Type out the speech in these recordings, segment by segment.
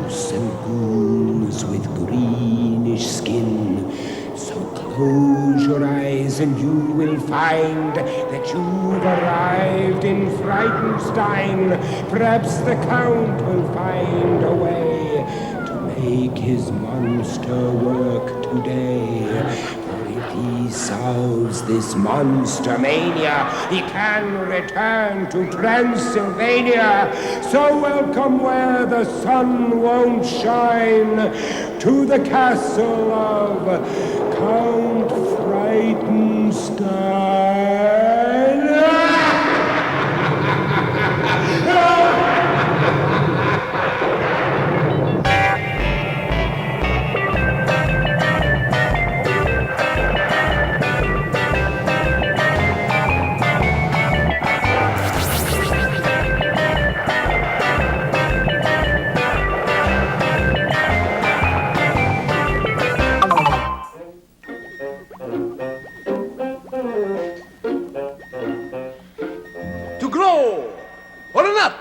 ghosts and ghouls with greenish skin. So close your eyes and you will find that you've arrived in Frightenstein. Perhaps the Count will find a way to make his monster work today. For if he solves this monster mania, he can return to Transylvania. So welcome where the sun won't shine, to the castle of Count Frightenstein.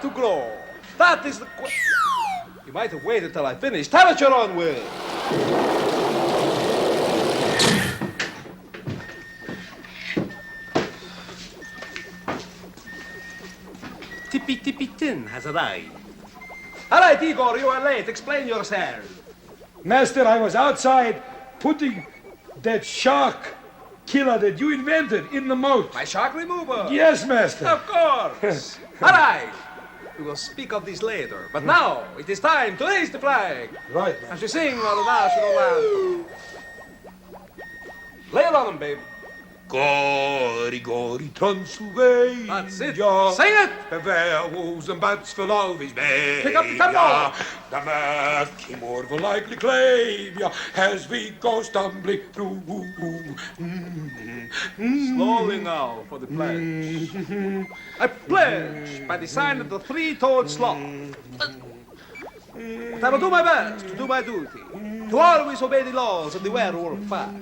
To grow. That is the question. You might have waited till I finished. Have it your own way. Tippy Tippy Tin has arrived. All right, Igor, you are late. Explain yourself. Master, I was outside putting that shark killer that you invented in the moat. My shark remover? Yes, master. Of course. All right. We will speak of this later. But now, it is time to raise the flag. Right, As we sing our national anthem. Lay it on them, babe. Gory, gory Transylvania. That's it. Sing it. The werewolves and bats for love is made. Pick up the tempo. The murky more will likely claim ya as we go stumbling through. Slowly now for the pledge. I pledge by the sign of the three-toed sloth that I will do my best to do my duty, to always obey the laws of the werewolf pack,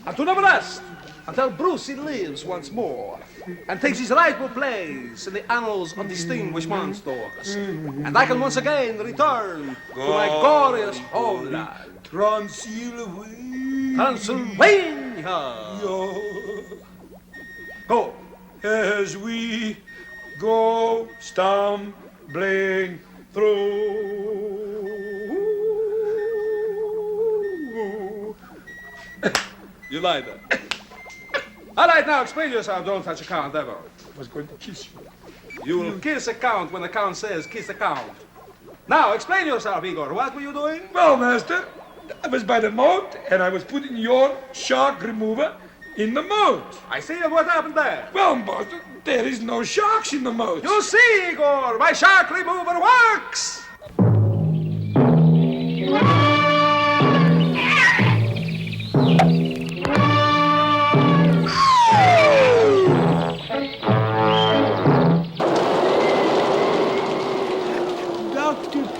and to never rest until Brucey lives once more and takes his rightful place in the annals of distinguished monsters, and I can once again return to my glorious homeland, Transylvania. Go. As we go stumbling through. You lied there. All right, now explain yourself. Don't touch a count ever. I was going to kiss you. You will kiss a count when the count says kiss a count. Now explain yourself, Igor. What were you doing? Well, master, I was by the moat and I was putting your shark remover in the moat. I see. What happened there? Well, master, there is no sharks in the moat. You see, Igor, my shark remover works.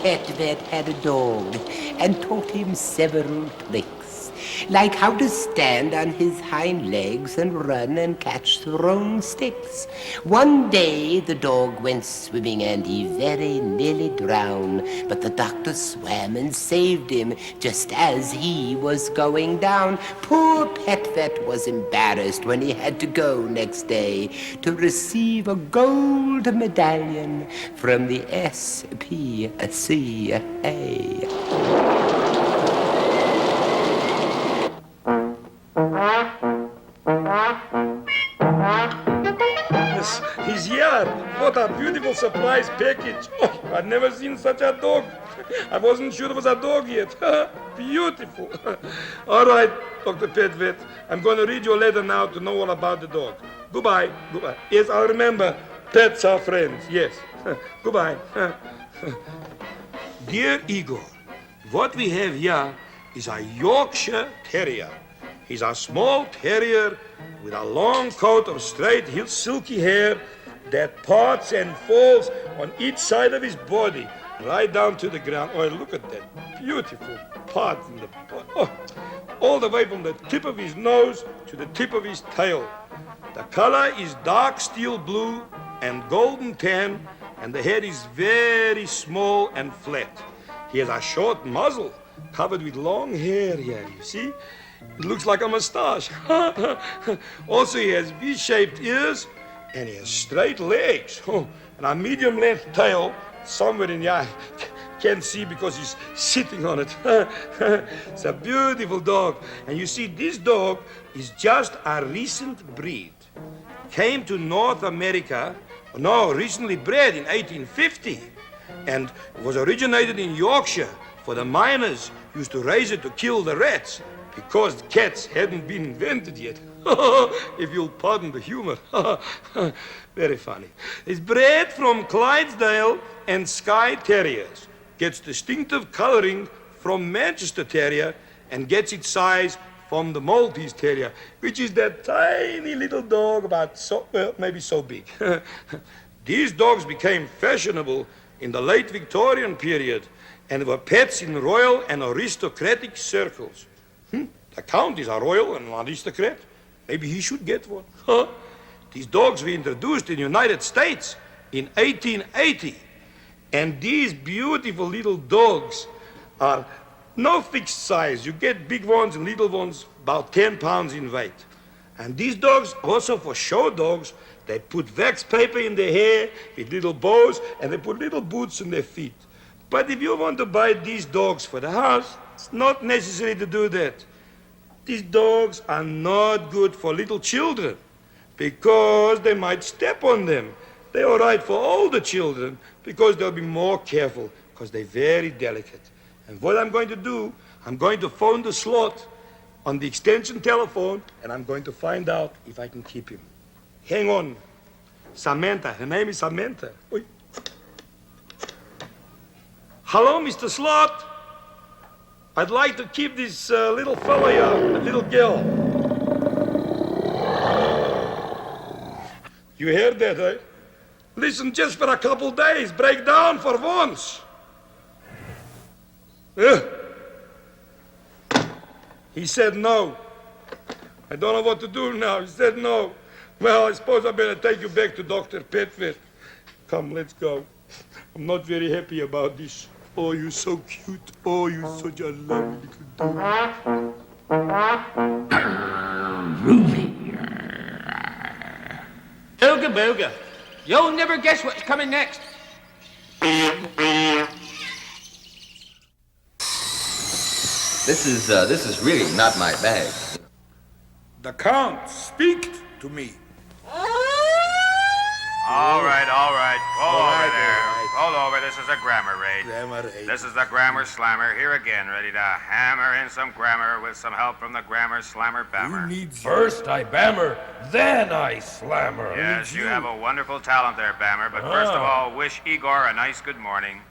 Petvet had a dog and taught him several tricks, like how to stand on his hind legs and run and catch thrown sticks. One day the dog went swimming and he very nearly drowned, but the doctor swam and saved him just as he was going down. Poor Petvet was embarrassed when he had to go next day to receive a gold medallion from the CHCH-TV. Yes, he's here. What a beautiful surprise package. Oh, I've never seen such a dog. I wasn't sure it was a dog yet. Beautiful. All right, Dr. Petvet. I'm going to read your letter now to know all about the dog. Goodbye. Goodbye. Yes, I'll remember. Pets are friends. Yes. Goodbye. Dear Igor, what we have here is a Yorkshire Terrier. He's a small terrier with a long coat of straight, silky hair that parts and falls on each side of his body, right down to the ground. Oh, look at that beautiful part in the body. Oh, all the way from the tip of his nose to the tip of his tail. The color is dark steel blue and golden tan, and the head is very small and flat. He has a short muzzle covered with long hair here, you see? It looks like a mustache. Also, he has V-shaped ears, and he has straight legs. Oh, and a medium-length tail somewhere in here. Can't see because he's sitting on it. It's a beautiful dog. And you see, this dog is just a recent breed. Came to North America, recently bred in 1850. And was originated in Yorkshire, for the miners used to raise it to kill the rats because the cats hadn't been invented yet. If you'll pardon the humor. Very funny. It's bred from Clydesdale and Skye Terriers. Gets distinctive coloring from Manchester Terrier and gets its size from the Maltese Terrier, which is that tiny little dog about maybe so big. These dogs became fashionable in the late Victorian period and were pets in royal and aristocratic circles. The Count is a royal and an aristocrat. Maybe he should get one. These dogs were introduced in the United States in 1880. And these beautiful little dogs are no fixed size. You get big ones and little ones about 10 pounds in weight. And these dogs, also for show dogs, they put wax paper in their hair with little bows, and they put little boots on their feet. But if you want to buy these dogs for the house, it's not necessary to do that. These dogs are not good for little children because they might step on them. They're all right for older children because they'll be more careful because they're very delicate. And what I'm going to do, I'm going to phone the slot on the extension telephone, and I'm going to find out if I can keep him. Hang on. Samantha. Her name is Samantha. Oi. Hello, Mr. Slot. I'd like to keep this little fella here, a little girl. You heard that, eh? Listen, just for a couple days, break down for once. He said no. I don't know what to do now. He said no. Well, I suppose I better take you back to Dr. Petford. Come, let's go. I'm not very happy about this. Oh, you're so cute. Oh, you're such a lovely little dog. Booga booga. You'll never guess what's coming next. This is really not my bag. The Count, speak to me. All right. Pull over there. Pull over. This is a grammar raid. This is the Grammar Slammer here again, ready to hammer in some grammar with some help from the Grammar Slammer Bammer. First I bammer, then I slammer. Yes, you have a wonderful talent there, Bammer. But first of all, wish Igor a nice good morning.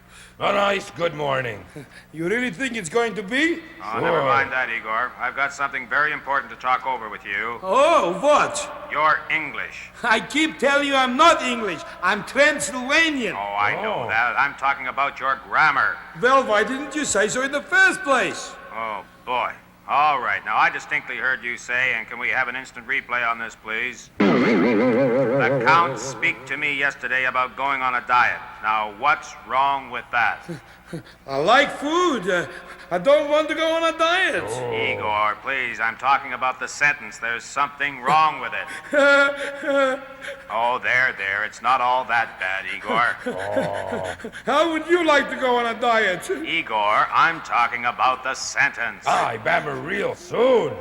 A nice good morning. You really think it's going to be? Oh, sure. Never mind that, Igor. I've got something very important to talk over with you. Oh, what? You're English. I keep telling you I'm not English. I'm Transylvanian. Oh, I know that. I'm talking about your grammar. Well, why didn't you say so in the first place? Oh, boy. All right. Now, I distinctly heard you say, and can we have an instant replay on this, please? The Count speak to me yesterday about going on a diet. Now, what's wrong with that? I like food. I don't want to go on a diet. Igor, please, I'm talking about the sentence. There's something wrong with it. Oh, there. It's not all that bad, Igor. How would you like to go on a diet? Igor, I'm talking about the sentence. I bammer real soon.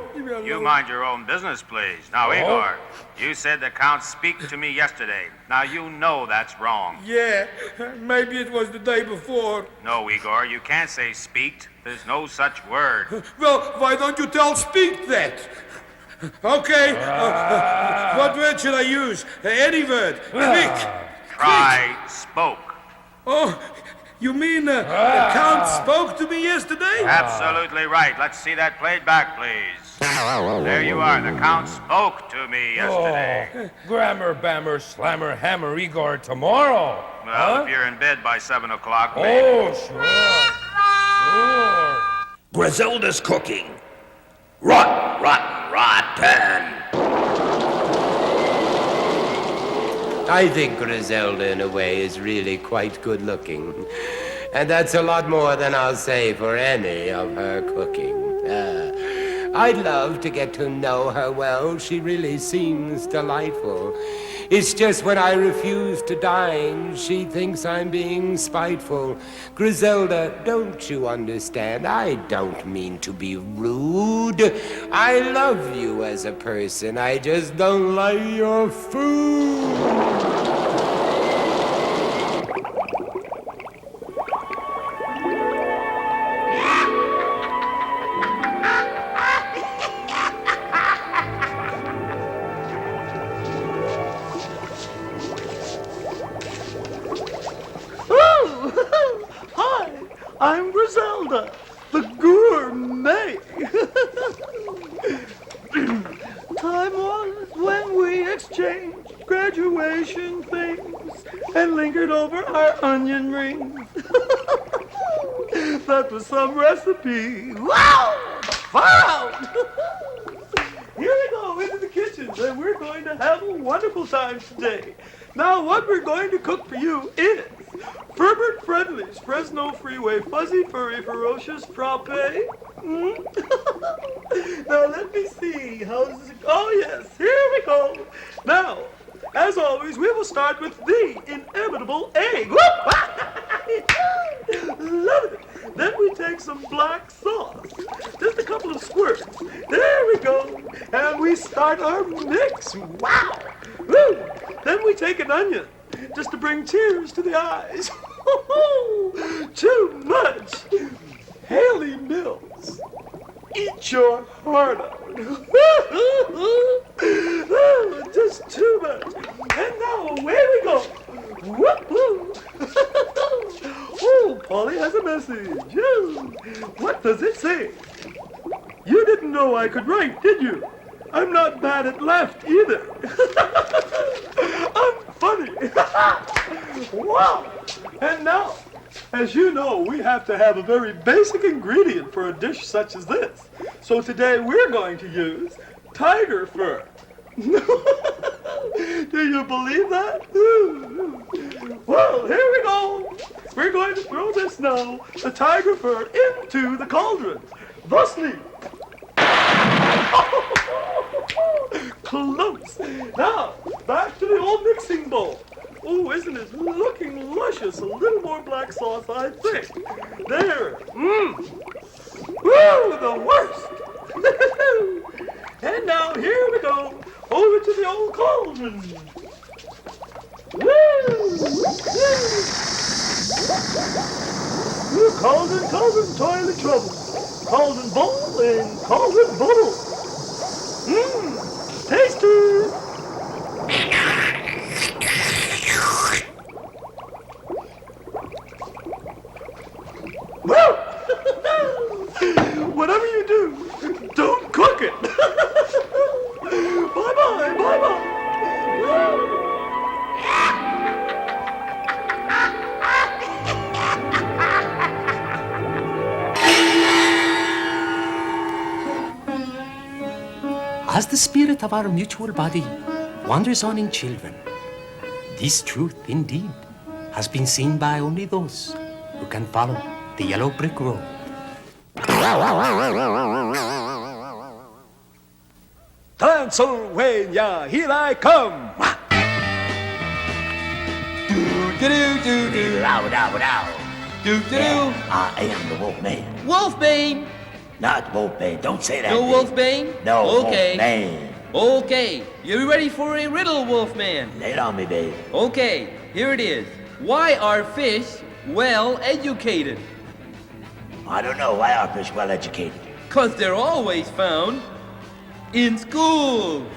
You mind your own business, please. Now, Igor, you said the Count speak to me yesterday. Now, you know that's wrong. Yeah, maybe it was the day before. No, Igor, you can't say speaked. There's no such word. Well, why don't you tell speak that? Okay, what word should I use? Any word. Quick. Try spoke. Oh, you mean the Count spoke to me yesterday? Absolutely right. Let's see that played back, please. There you are. The Count spoke to me yesterday. Grammar, bammer, slammer, hammer, Igor tomorrow. Well, if you're in bed by 7 o'clock, maybe. Oh, sure. Griselda's cooking. Rotten. I think Griselda, in a way, is really quite good looking. And that's a lot more than I'll say for any of her cooking. I'd love to get to know her well. She really seems delightful. It's just when I refuse to dine, she thinks I'm being spiteful. Griselda, don't you understand? I don't mean to be rude. I love you as a person. I just don't like your food. I'm Griselda, the gourmet. Time was when we exchanged graduation things and lingered over our onion rings. That was some recipe. Wow! Far out! Here we go into the kitchen, and we're going to have a wonderful time today. Now, what we're going to cook for you is Herbert Friendly's Fresno Freeway Fuzzy Furry Ferocious Frappe. Now, let me see. How's it? Oh, yes. Here we go. Now, as always, we will start with the inevitable egg. Love it. Then we take some black sauce. Just a couple of squirts. There we go. And we start our mix. Wow. Woo. Then we take an onion, just to bring tears to the eyes. Too much. Haley Mills, eat your heart out. Just too much. And now away we go. Whoop-hoo. Oh, Polly has a message. What does it say? You didn't know I could write, did you? I'm not bad at left either. I'm funny. Wow. And now, as you know, we have to have a very basic ingredient for a dish such as this. So today we're going to use tiger fur. Do you believe that? Well, here we go. We're going to throw this now, the tiger fur, into the cauldron. Thusly. Close. Now, back to the old mixing bowl. Oh, isn't it looking luscious? A little more black sauce, I think. There. Woo, the worst. And now, here we go. Over to the old cauldron. Woo. Cauldron, cauldron, toilet trouble. Cauldron bowl and cauldron bubble. Tasty. Whatever you do, don't cook it. Bye-bye, bye-bye. As the spirit of our mutual body wanders on in children, this truth indeed has been seen by only those who can follow the yellow brick road. Transylvania, here I come. I am the Wolfman. Wolfbane! Not Wolfman. Don't say that. No name. Wolfbane? No, Okay. Wolfman. Okay, you ready for a riddle, Wolfman? Lay it on me, babe. Okay, here it is. Why are fish well educated? I don't know. Why are fish well educated? 'Cause they're always found in schools.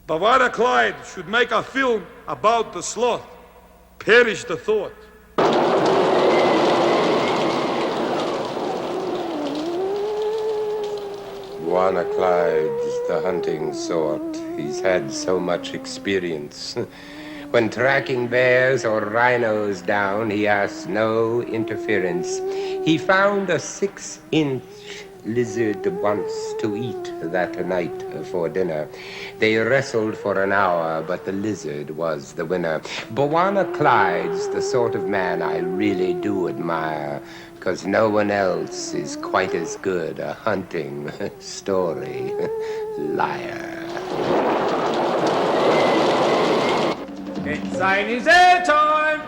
Bavara Clyde should make a film about the sloth. Perish the thought. Juana Clyde's the hunting sort. He's had so much experience. When tracking bears or rhinos down, he asked no interference. He found a 6-inch lizard wants to eat that night for dinner. They wrestled for an hour, but the lizard was the winner. Bwana Clyde's the sort of man I really do admire, 'cause no one else is quite as good a hunting story liar. It's Zane's airtime!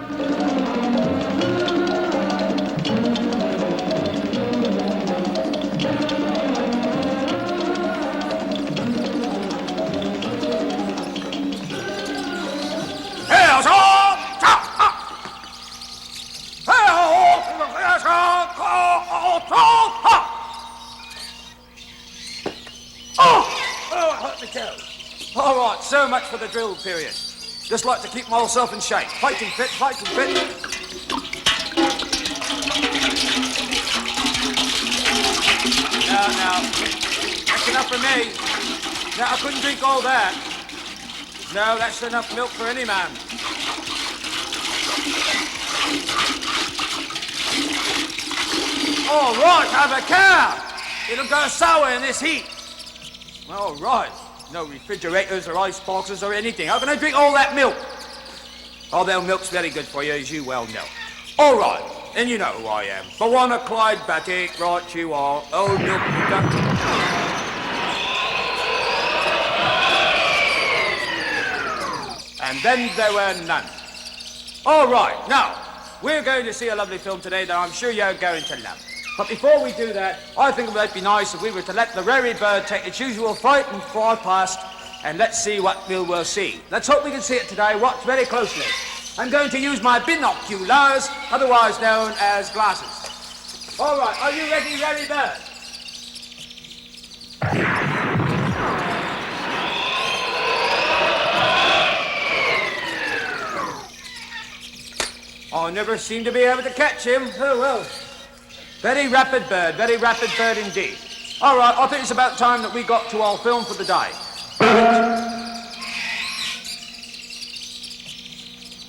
All right, so much for the drill period. Just like to keep myself in shape. Fighting fit, fighting fit. Now, that's enough for me. Now, I couldn't drink all that. No, that's enough milk for any man. All right, have a cow. It'll go sour in this heat. All right. No refrigerators or ice boxes or anything. How can I drink all that milk? Although milk's very good for you, as you well know. All right, and you know who I am. Bwana Clyde Batik, right you are. Old milk production. And then there were none. All right, now, we're going to see a lovely film today that I'm sure you're going to love. But before we do that, I think it might be nice if we were to let the very bird take its usual fright and fly past, and let's see what we'll see. Let's hope we can see it today. Watch very closely. I'm going to use my binoculars, otherwise known as glasses. All right, are you ready, very bird? I never seem to be able to catch him. Oh, well. Very rapid bird indeed. All right, I think it's about time that we got to our film for the day.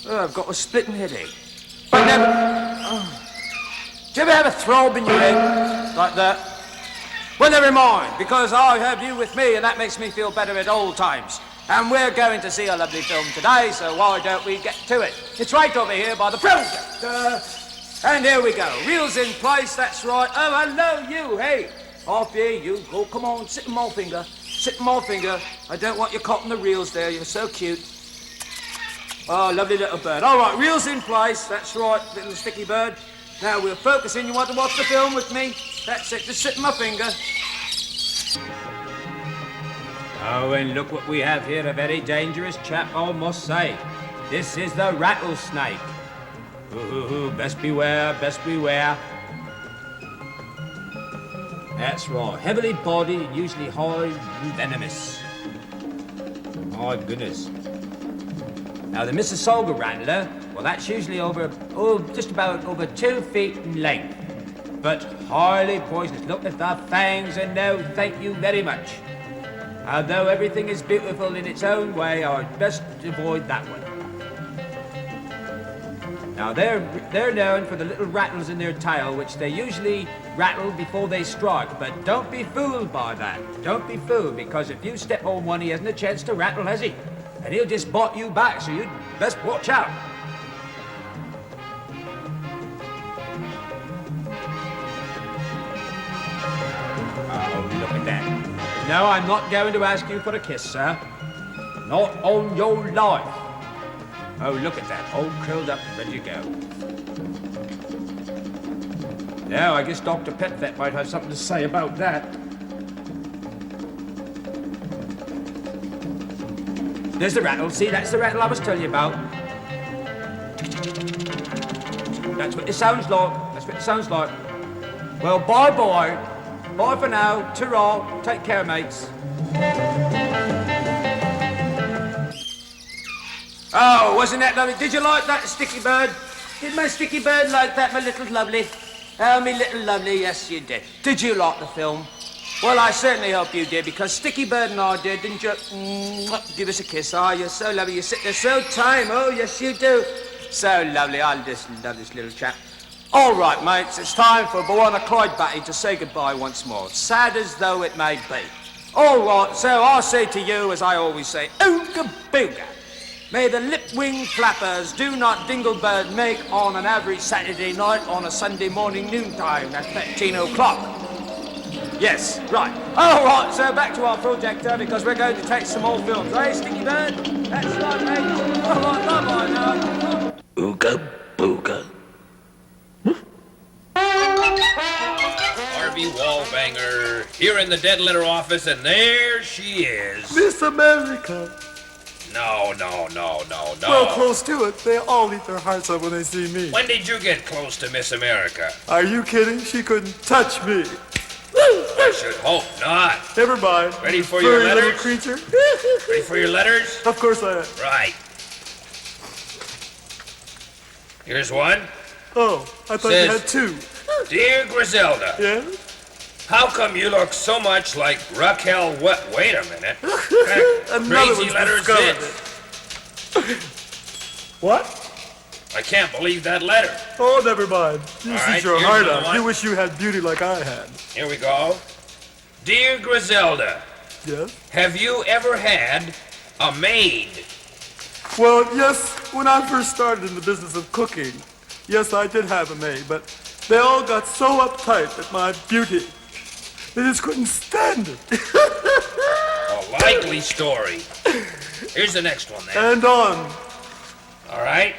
Oh, I've got a splitting headache. But never... Oh. Do you ever have a throb in your head like that? Well, never mind, because I have you with me, and that makes me feel better at all times. And we're going to see a lovely film today, so why don't we get to it? It's right over here by the projector. And here we go. Reels in place, that's right. Oh, hello, you. Hey, off here you go. Come on, sit in my finger. Sit in my finger. I don't want you caught in the reels there. You're so cute. Oh, lovely little bird. All right, reels in place. That's right, little sticky bird. Now we'll focus in. You want to watch the film with me? That's it. Just sit in my finger. Oh, and look what we have here. A very dangerous chap, I must say. This is the rattlesnake. Ooh, best beware, best beware. That's right. Heavily bodied and usually hard and venomous. My goodness. Now, the Mississauga rattler, well, that's usually just about over 2 feet in length. But highly poisonous. Look at the fangs, and no, thank you very much. Although everything is beautiful in its own way, I'd best avoid that one. Now, they're known for the little rattles in their tail, which they usually rattle before they strike. But don't be fooled by that. Don't be fooled, because if you step on one, he hasn't a chance to rattle, has he? And he'll just bite you back, so you'd best watch out. Oh, look at that. No, I'm not going to ask you for a kiss, sir. Not on your life. Oh, look at that, all curled up and ready to go. Now, I guess Dr. Petvet might have something to say about that. There's the rattle. See, that's the rattle I was telling you about. That's what it sounds like. That's what it sounds like. Well, bye-bye. Bye for now. Ta-ra. Take care, mates. Oh, wasn't that lovely? Did you like that, sticky bird? Did my sticky bird like that, my little lovely? Oh, me little lovely, yes, you did. Did you like the film? Well, I certainly hope you did, because Sticky Bird and I did, didn't you? Give us a kiss. Oh, you're so lovely. You sit there so tame. Oh, yes, you do. So lovely. I just love this little chap. All right, mates, it's time for Bwana Clyde Batty to say goodbye once more, sad as though it may be. All right, so I'll say to you, as I always say, Ooga Booga. May the lip-wing flappers do not dinglebird make on an average Saturday night on a Sunday morning noontime. That's 13 o'clock. Yes, right. All right, so back to our projector because we're going to take some more films. Eh, Sticky Bird? That's right, mate. All right, bye-bye now. Ooga booga. Harvey Wallbanger, here in the dead letter office, and there she is. Miss America. No. Well, close to it. They all eat their hearts out when they see me. When did you get close to Miss America? Are you kidding? She couldn't touch me. I should hope not. Never mind. Ready for your Furry little letters? creature. Ready for your letters? Of course I am. Right. Here's one. Oh, I thought you had two. Dear Griselda. Yeah? How come you look so much like Raquel? Wait a minute. Another Crazy one's letters discovered this. What? I can't believe that letter. Oh, never mind. You All see right, your here's heart another out. one. You wish you had beauty like I had. Here we go. Dear Griselda, Yes? have you ever had a maid? Well, yes, when I first started in the business of cooking, yes, I did have a maid, but they all got so uptight at my beauty. They just couldn't stand it. A likely story. Here's the next one then. And on. All right.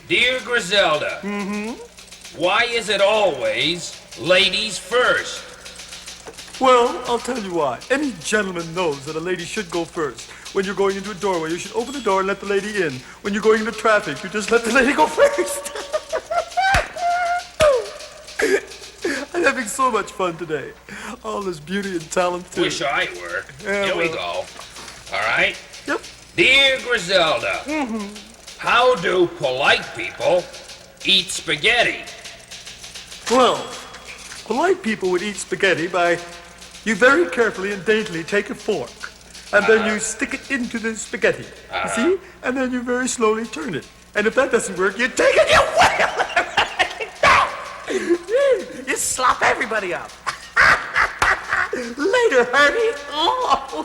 Dear Griselda. Why is it always ladies first? Well, I'll tell you why. Any gentleman knows that a lady should go first. When you're going into a doorway, you should open the door and let the lady in. When you're going into traffic, you just let the lady go first. I'm having so much fun today. All this beauty and talent, too. Wish I were. Yeah, Here we well. go. All right. Yep. Dear Griselda. How do polite people eat spaghetti? Well, polite people would eat spaghetti by you very carefully and daintily take a fork, and then you stick it into the spaghetti. You see? And then you very slowly turn it. And if that doesn't work, you take it, you whale it. You slop everybody up. Later, honey. Oh.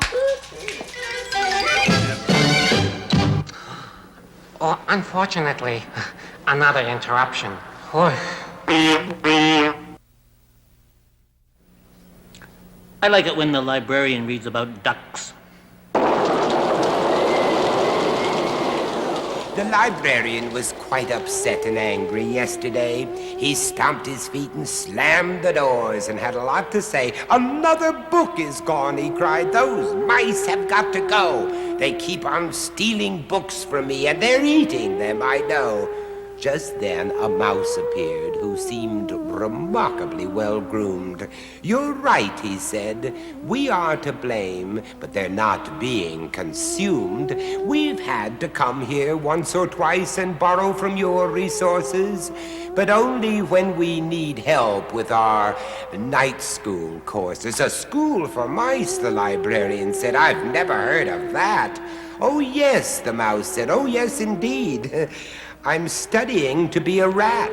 Oh, unfortunately, another interruption. I like it when the librarian reads about ducks. The librarian was quite upset and angry yesterday. He stomped his feet and slammed the doors and had a lot to say. Another book is gone, he cried. Those mice have got to go. They keep on stealing books from me, and they're eating them, I know. Just then, a mouse appeared who seemed remarkably well-groomed. You're right, he said. We are to blame, but they're not being consumed. We've had to come here once or twice and borrow from your resources, but only when we need help with our night school courses. A school for mice, the librarian said. I've never heard of that. Oh, yes, the mouse said. Oh, yes, indeed. I'm studying to be a rat.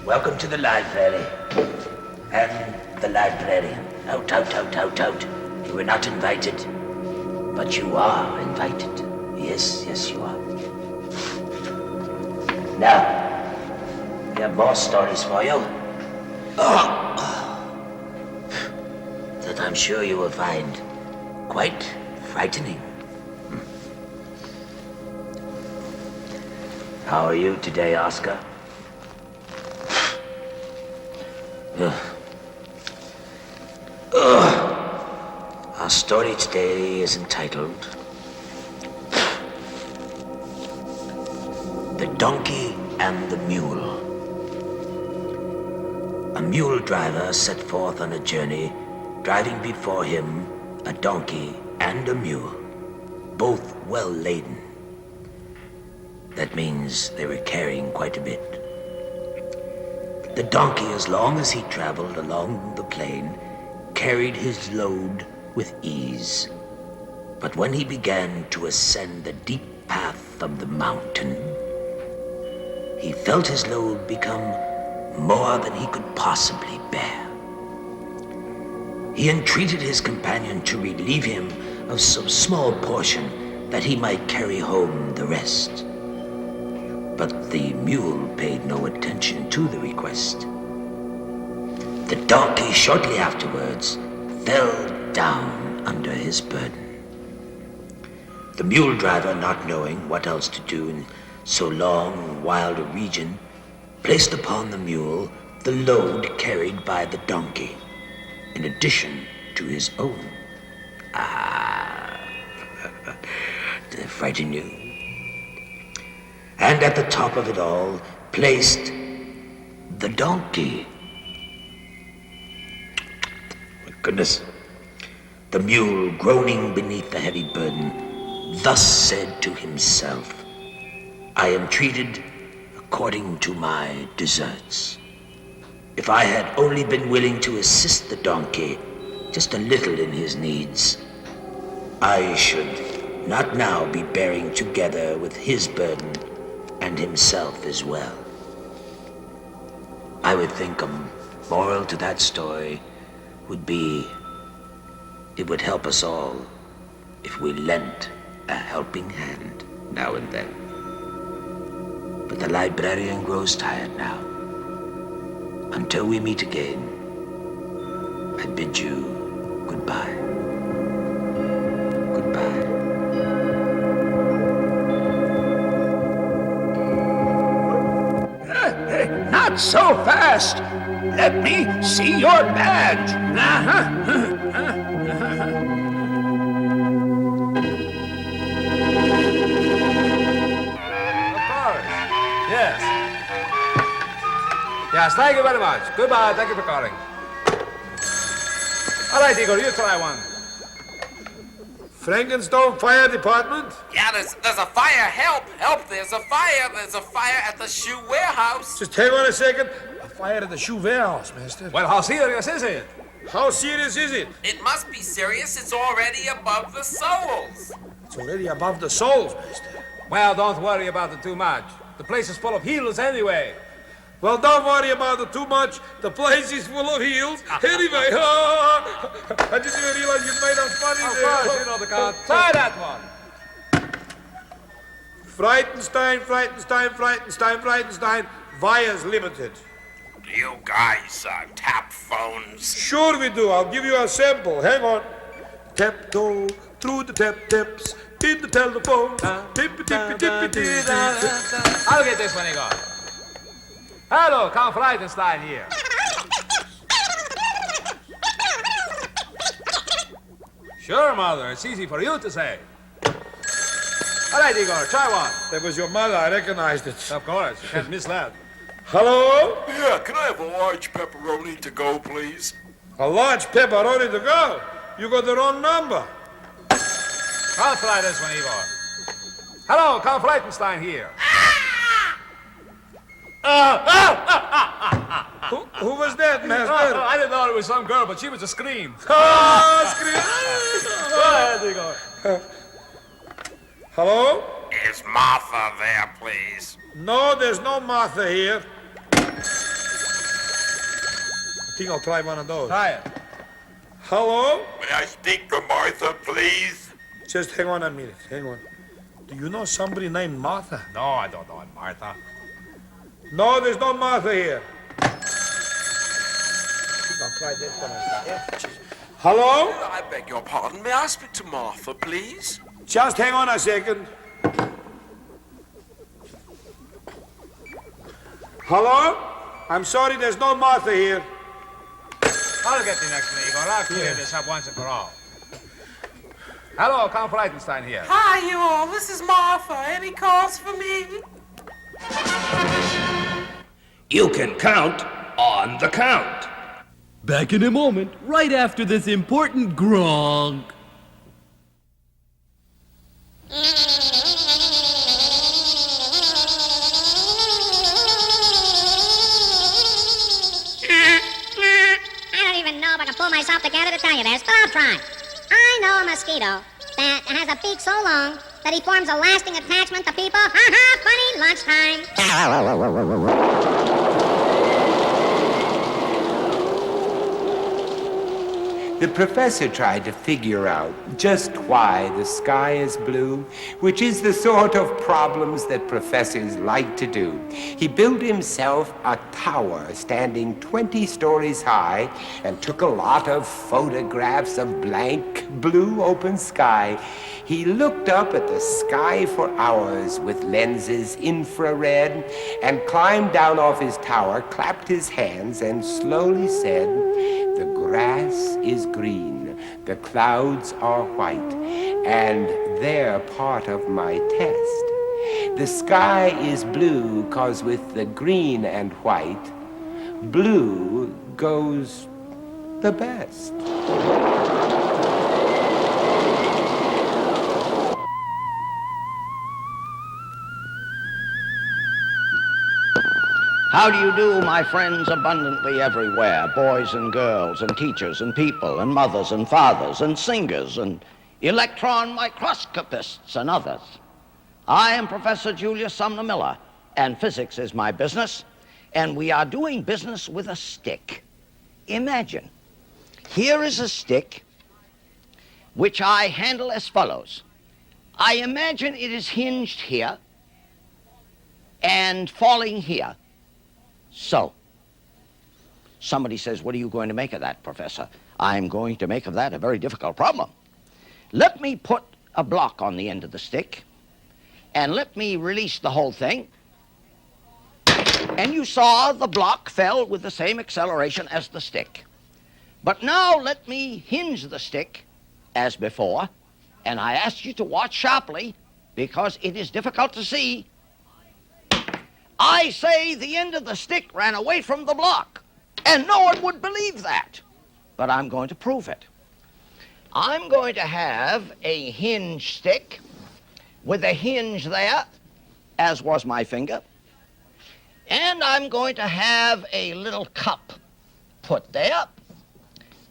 Welcome to the library. And the librarian. Out. You were not invited. But you are invited. Yes, you are. Now, we have more stories for you. That I'm sure you will find quite frightening. How are you today, Oscar? Our story today is entitled The Donkey and the Mule. A mule driver set forth on a journey, driving before him a donkey and a mule, both well laden. That means they were carrying quite a bit. The donkey, as long as he traveled along the plain, carried his load with ease. But when he began to ascend the deep path of the mountain, he felt his load become more than he could possibly bear. He entreated his companion to relieve him of some small portion that he might carry home the rest. But the mule paid no attention to the request. The donkey, shortly afterwards, fell down under his burden. The mule driver, not knowing what else to do in so long and wild a region, placed upon the mule the load carried by the donkey, in addition to his own. Did I frighten you? And at the top of it all, placed the donkey. My goodness. The mule, groaning beneath the heavy burden, thus said to himself, I am treated according to my deserts. If I had only been willing to assist the donkey just a little in his needs, I should not now be bearing together with his burden and himself as well. I would think a moral to that story would be, it would help us all if we lent a helping hand now and then. But the librarian grows tired now. Until we meet again, I bid you goodbye. Goodbye. Not so fast! Let me see your badge! Yes. Yes, thank you very much. Goodbye, thank you for calling. All right, Igor, you try one. Frankenstone Fire Department? Yeah, there's a fire. Help! Help! There's a fire. There's a fire at the shoe warehouse. Just hang on a second. A fire at the shoe warehouse, mister. Well, how serious is it? How serious is it? It must be serious. It's already above the soles. It's already above the soles, mister. Well, don't worry about it too much. The place is full of heels anyway. Well, don't worry about it too much. The place is full of heels. Anyway, I didn't even realize you made us funny Of there. course, you know the count. Try that one. Frightenstein, Frightenstein, Frightenstein, Frightenstein, Wires Limited. Do you guys tap phones? Sure we do. I'll give you a sample. Hang on. Tap-toe through the tap-taps in the telephone. Tippy-tippy-tippy-tippy. I'll get this one, Igor. Hello, Count Frightenstein here. Sure, Mother. It's easy for you to say. All right, Igor, try one. That was your mother. I recognized it. Of course. You can't miss that. Hello? Yeah, can I have a large pepperoni to go, please? A large pepperoni to go? You got the wrong number. I'll try this one, Igor. Hello, Count Frightenstein here. Who was that, master? I didn't know it was some girl, but she was a scream. Scream! Go ahead, Igor. Hello? Is Martha there, please? No, there's no Martha here. I think I'll try one of those. Try it. Hello? May I speak to Martha, please? Just hang on a minute. Hang on. Do you know somebody named Martha? No, I don't know it, Martha. No, there's no Martha here. I think I'll try this one. Hello? I beg your pardon. May I speak to Martha, please? Just hang on a second. Hello? I'm sorry, there's no Martha here. I'll get the next one, Igor. I'll clear this up once and for all. Hello, Count Frightenstein here. Hi, you all. This is Martha. Any calls for me? You can count on the count. Back in a moment, right after this important grog. I don't even know if I can pull myself together to tell you this, but I'll try. I know a mosquito that has a beak so long that he forms a lasting attachment to people. Ha ha, funny lunchtime. The professor tried to figure out just why the sky is blue, which is the sort of problems that professors like to do. He built himself a tower standing 20 stories high and took a lot of photographs of blank blue open sky. He looked up at the sky for hours with lenses infrared and climbed down off his tower, clapped his hands, and slowly said, "The grass is green, the clouds are white, and they're part of my test. The sky is blue 'cause with the green and white, blue goes the best." How do you do, my friends abundantly everywhere, boys and girls and teachers and people and mothers and fathers and singers and electron microscopists and others? I am Professor Julius Sumner Miller, and physics is my business, and we are doing business with a stick. Imagine, here is a stick which I handle as follows. I imagine it is hinged here and falling here. So, somebody says, what are you going to make of that, Professor? I'm going to make of that a very difficult problem. Let me put a block on the end of the stick, and let me release the whole thing. And you saw the block fell with the same acceleration as the stick. But now let me hinge the stick as before, and I ask you to watch sharply because it is difficult to see. I say the end of the stick ran away from the block, and no one would believe that. But I'm going to prove it. I'm going to have a hinge stick with a hinge there, as was my finger, and I'm going to have a little cup put there.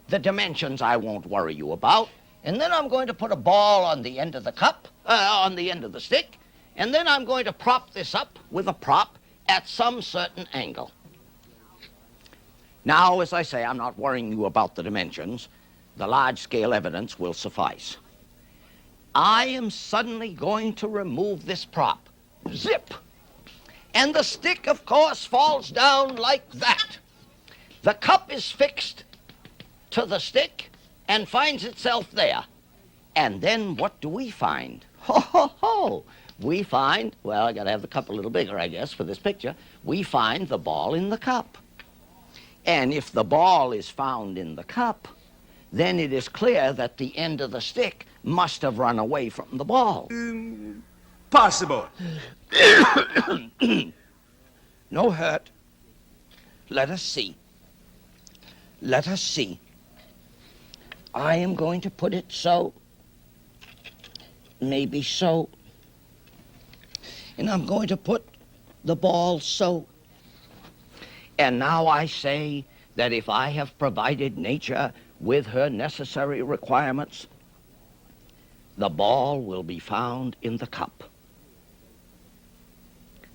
The dimensions I won't worry you about. And then I'm going to put a ball on the end of the cup, on the end of the stick, and then I'm going to prop this up with a prop at some certain angle. Now, as I say, I'm not worrying you about the dimensions. The large-scale evidence will suffice. I am suddenly going to remove this prop. Zip! And the stick, of course, falls down like that. The cup is fixed to the stick and finds itself there. And then what do we find? Ho, ho, ho! We find, well, I gotta have the cup a little bigger, I guess, for this picture. We find the ball in the cup. And if the ball is found in the cup, then it is clear that the end of the stick must have run away from the ball. Possible. No hurt. Let us see. Let us see. I am going to put it so. Maybe so. And I'm going to put the ball so. And now I say that if I have provided nature with her necessary requirements, the ball will be found in the cup.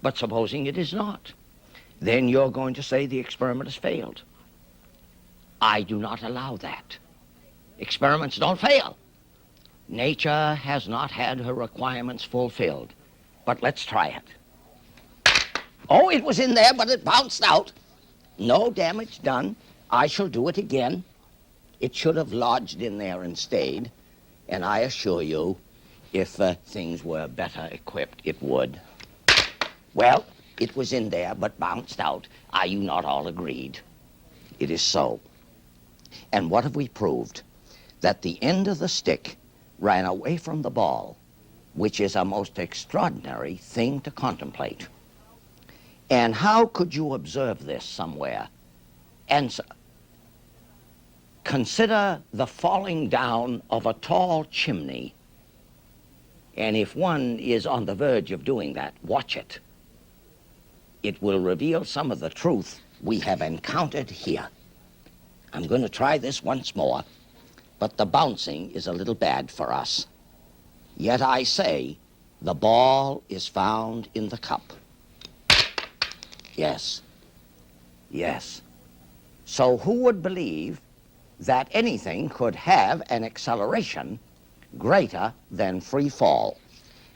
But supposing it is not, then you're going to say the experiment has failed. I do not allow that. Experiments don't fail. Nature has not had her requirements fulfilled. But let's try it. Oh, it was in there, but it bounced out. No damage done. I shall do it again. It should have lodged in there and stayed. And I assure you, if things were better equipped, it would. Well, it was in there, but bounced out. Are you not all agreed? It is so. And what have we proved? That the end of the stick ran away from the ball, which is a most extraordinary thing to contemplate. And how could you observe this somewhere? And consider the falling down of a tall chimney. And if one is on the verge of doing that, watch it. It will reveal some of the truth we have encountered here. I'm going to try this once more, but the bouncing is a little bad for us. Yet I say, the ball is found in the cup. Yes. Yes. So who would believe that anything could have an acceleration greater than free fall?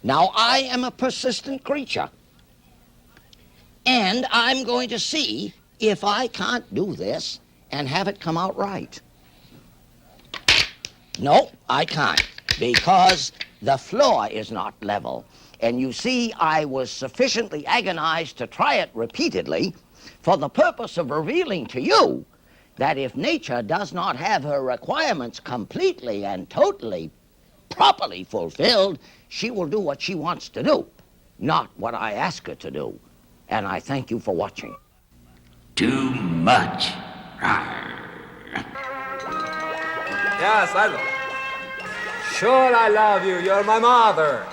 Now, I am a persistent creature, and I'm going to see if I can't do this and have it come out right. No, I can't, because the floor is not level. And you see, I was sufficiently agonized to try it repeatedly for the purpose of revealing to you that if nature does not have her requirements completely and totally, properly fulfilled, she will do what she wants to do, not what I ask her to do. And I thank you for watching. Too much. Yes, I love. Sure, I love you. You're my mother.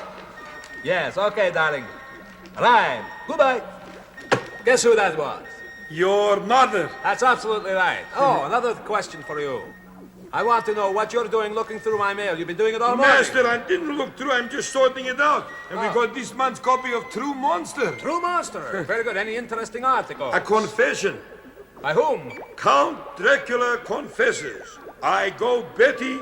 Yes, okay, darling. Right. Goodbye. Guess who that was? Your mother. That's absolutely right. Oh, another question for you. I want to know what you're doing looking through my mail. You've been doing it all morning. Master, I didn't look through. I'm just sorting it out. And we got this month's copy of True Monster. True Monster. Very good. Any interesting articles? A confession. By whom? Count Dracula confesses. I go Betty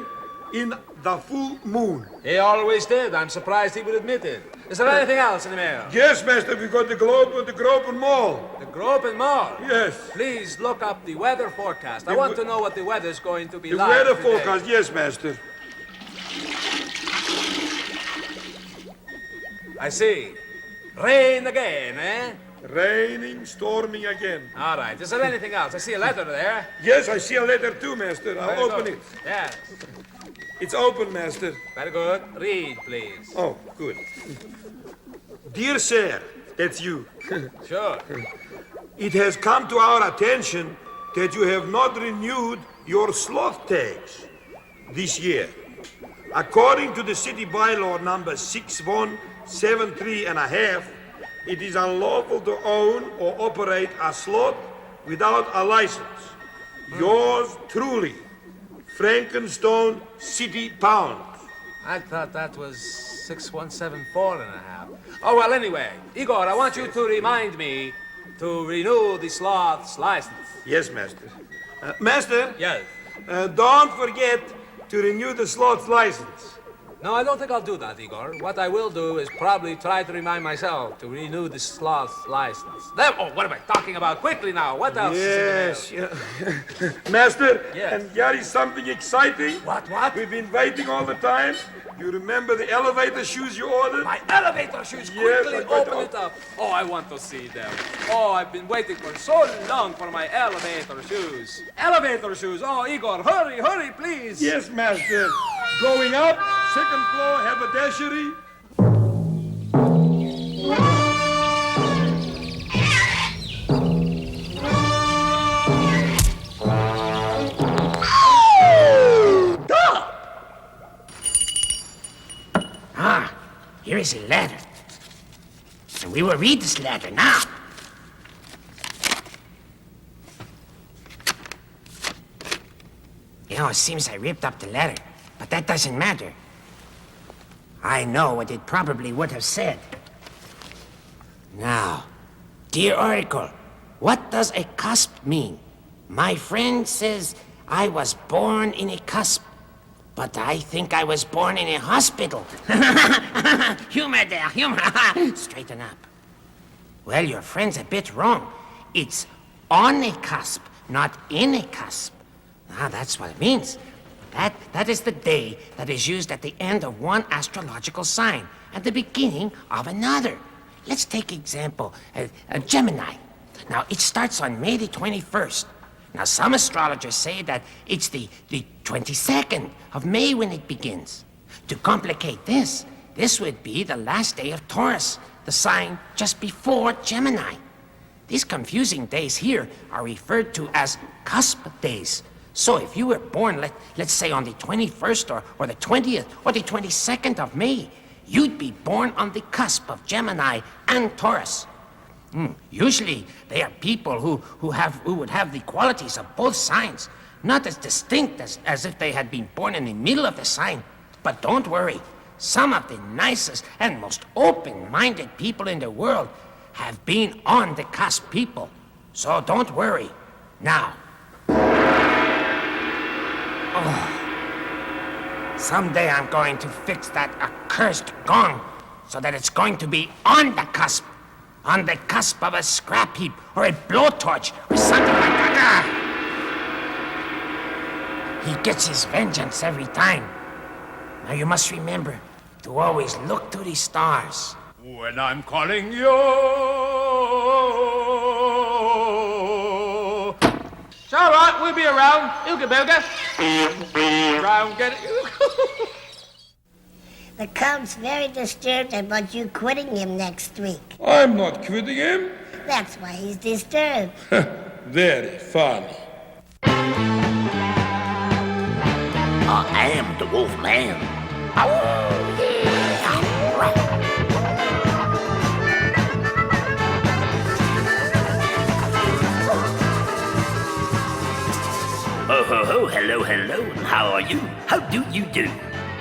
in the full moon. He always did. I'm surprised he would admit it. Is there anything else in the mail? Yes, Master. We got the Globe and the Gropen Mall. The Gropen Mall? Yes. Please look up the weather forecast. I want to know what the weather's going to be the like. The weather today. forecast, yes, Master. I see. Rain again, eh? Raining, storming again. All right. Is there anything else? I see a letter there. Yes, I see a letter too, Master. I'll open it. Yes. It's open, Master. Very good. Read, please. Oh, good. Dear Sir, that's you. Sure. It has come to our attention that you have not renewed your sloth tags this year. According to the city bylaw number 6173.5, it is unlawful to own or operate a sloth without a license. Yours truly, Frankenstone City Pound. I thought that was 6174.5. Oh, well, anyway, Igor, I want you to remind me to renew the sloth's license. Yes, Master. Master? Yes? Don't forget to renew the sloth's license. No, I don't think I'll do that, Igor. What I will do is probably try to remind myself to renew the sloth's license. There, oh, what am I talking about? Quickly now, what else Yes, is in the mail? Master, Yes. and here is something exciting. What? We've been waiting all the time. You remember the elevator shoes you ordered? My elevator shoes, Yes, quickly I got open it up. Oh, I want to see them. Oh, I've been waiting for so long for my elevator shoes. Elevator shoes. Oh, Igor, hurry, hurry, please. Yes, Master. Going up, second floor, haberdashery. Ah, here is a letter. And we will read this letter now. You know, it seems I ripped up the letter, but that doesn't matter. I know what it probably would have said. Now, dear Oracle, what does a cusp mean? My friend says I was born in a cusp, but I think I was born in a hospital. Humor there, humor. Straighten up. Well, your friend's a bit wrong. It's on a cusp, not in a cusp. Ah, that's what it means. That is the day that is used at the end of one astrological sign and the beginning of another. Let's take example, Gemini. Now, it starts on May the 21st. Now, some astrologers say that it's the 22nd of May when it begins. To complicate this would be the last day of Taurus, the sign just before Gemini. These confusing days here are referred to as cusp days. So if you were born, let's say on the 21st or the 20th or the 22nd of May, you'd be born on the cusp of Gemini and Taurus. Usually, they are people who would have the qualities of both signs, not as distinct as if they had been born in the middle of the sign. But don't worry, some of the nicest and most open-minded people in the world have been on the cusp people. So don't worry. Now. Someday I'm going to fix that accursed gong so that it's going to be on the cusp. On the cusp of a scrap heap or a blowtorch or something like that. He gets his vengeance every time. Now you must remember to always look to the stars. When I'm calling you. It's all right, we'll be around. Ilga Belga. Round, get it. The Count's very disturbed about you quitting him next week. I'm not quitting him. That's why he's disturbed. Very funny. I am the Wolf Man. Oh, yeah. Oh, ho, ho, hello, hello, and how are you? How do you do?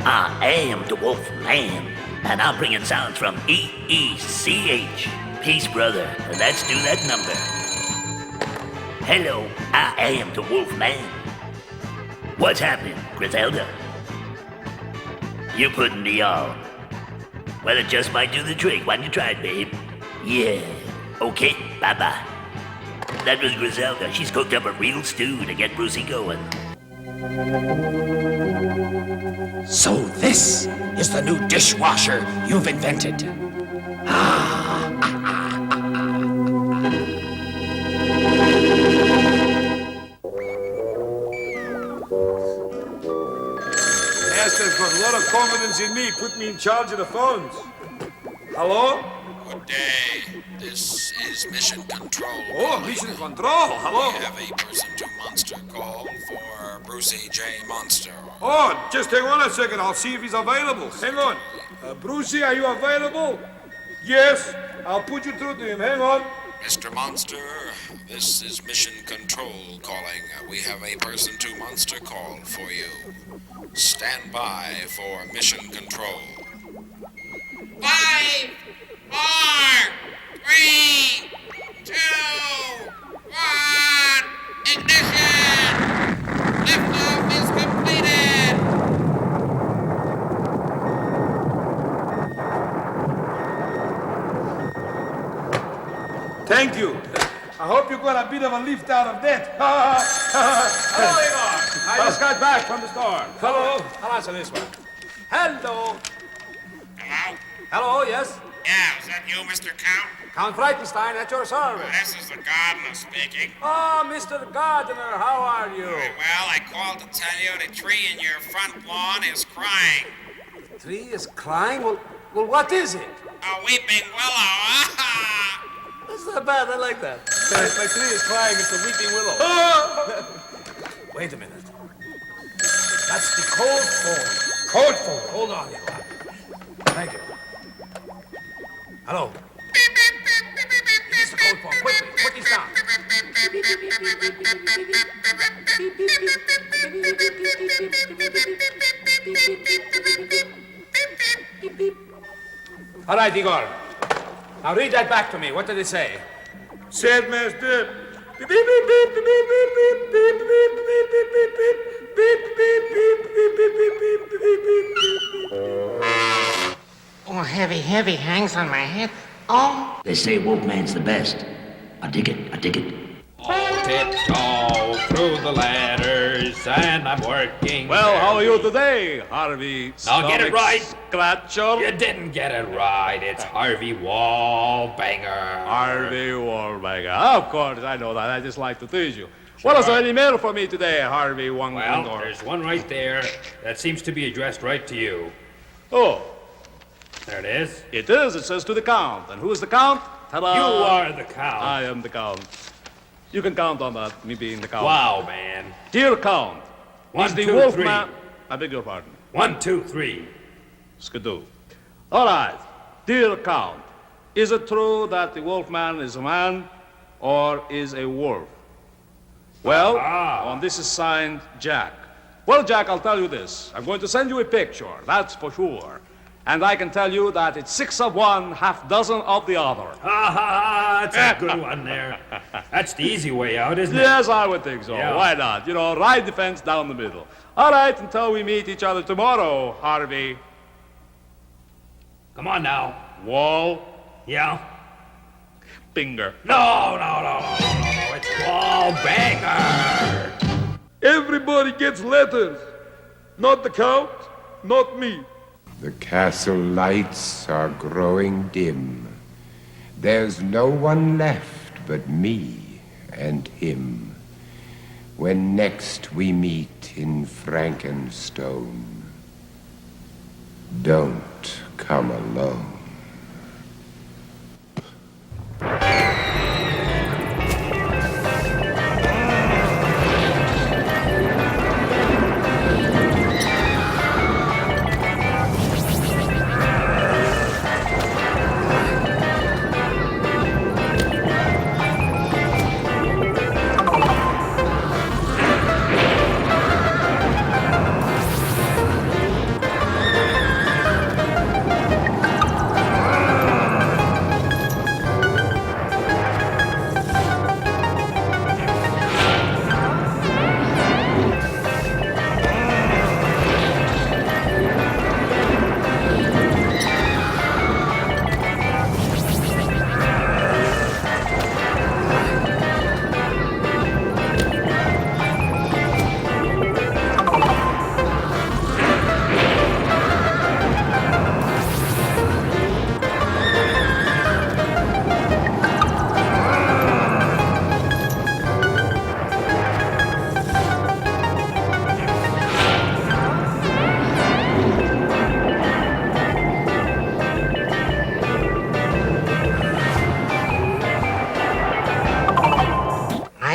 I am the Wolf Man, and I'm bringing sounds from EECH. Peace, brother. Let's do that number. Hello, I am the Wolf Man. What's happening, Griselda? You putting me on? Well, it just might do the trick. Why don't you try it, babe? Yeah. Okay, bye-bye. That was Griselda. She's cooked up a real stew to get Brucey going. So this is the new dishwasher you've invented. Master's got a lot of confidence in me. Put me in charge of the phones. Hello? Good day. This is Mission Control. Oh, Mission Control. Hello. We have a person-to-monster call for Brucey J. Monster. Oh, just hang on a second. I'll see if he's available. Hang on. Brucey, are you available? Yes. I'll put you through to him. Hang on. Mr. Monster, this is Mission Control calling. We have a person-to-monster call for you. Stand by for Mission Control. 5, 4, 3, 2, 1, ignition! Liftoff is completed! Thank you. I hope you got a bit of a lift out of that. Hello, Igor. I just got back from the store. Hello. I'll answer this one. Hello. Hello? Hello, yes? Yeah, is that you, Mr. Count? Count Frightenstein at your service. This is the gardener speaking. Oh, Mr. Gardener, how are you? Well, I called to tell you the tree in your front lawn is crying. The tree is crying? Well, what is it? A weeping willow. That's not bad. I like that. My tree is crying. It's a weeping willow. Wait a minute. That's the cold phone. Cold phone. Hold on, Igor. Thank you. Hello. It's the cold phone. Quickly, put these down. All right, Igor. Now read that back to me. What did it say? Said Master. Oh, heavy hangs on my head. Oh. They say Wolfman's the best. I dig it. Tiptoe through the ladders, and I'm working. Well, how are you today, Harvey? Now get it right. Scratcher. You didn't get it right. It's Harvey Wallbanger. Harvey Wallbanger. Of course, I know that. I just like to tease you. What is there any mail for me today, Harvey Wallbanger? Well, there's one right there that seems to be addressed right to you. Oh. There it is. It is. It says to the Count. And who is the Count? Ta-da! You are the Count. I am the Count. You can count on that, me being the Count. Wow, man. Dear Count, One, is the two, Wolfman... three. I beg your pardon. 1, 2, 3. Skidoo. All right. Dear Count, is it true that the Wolfman is a man or is a wolf? Well, on this is signed Jack. Well, Jack, I'll tell you this. I'm going to send you a picture, that's for sure. And I can tell you that it's 6 of one, half dozen of the other. That's a good one there. That's the easy way out, isn't it? Yes, I would think so. Yeah. Why not? You know, ride the fence down the middle. All right, until we meet each other tomorrow, Harvey. Come on now. Wall. Yeah? Finger. No. It's Wall Banger. Everybody gets letters. Not the Count, not me. The castle lights are growing dim. There's no one left but me and him. When next we meet in Frankenstone, don't come alone.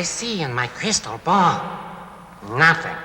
I see in my crystal ball nothing.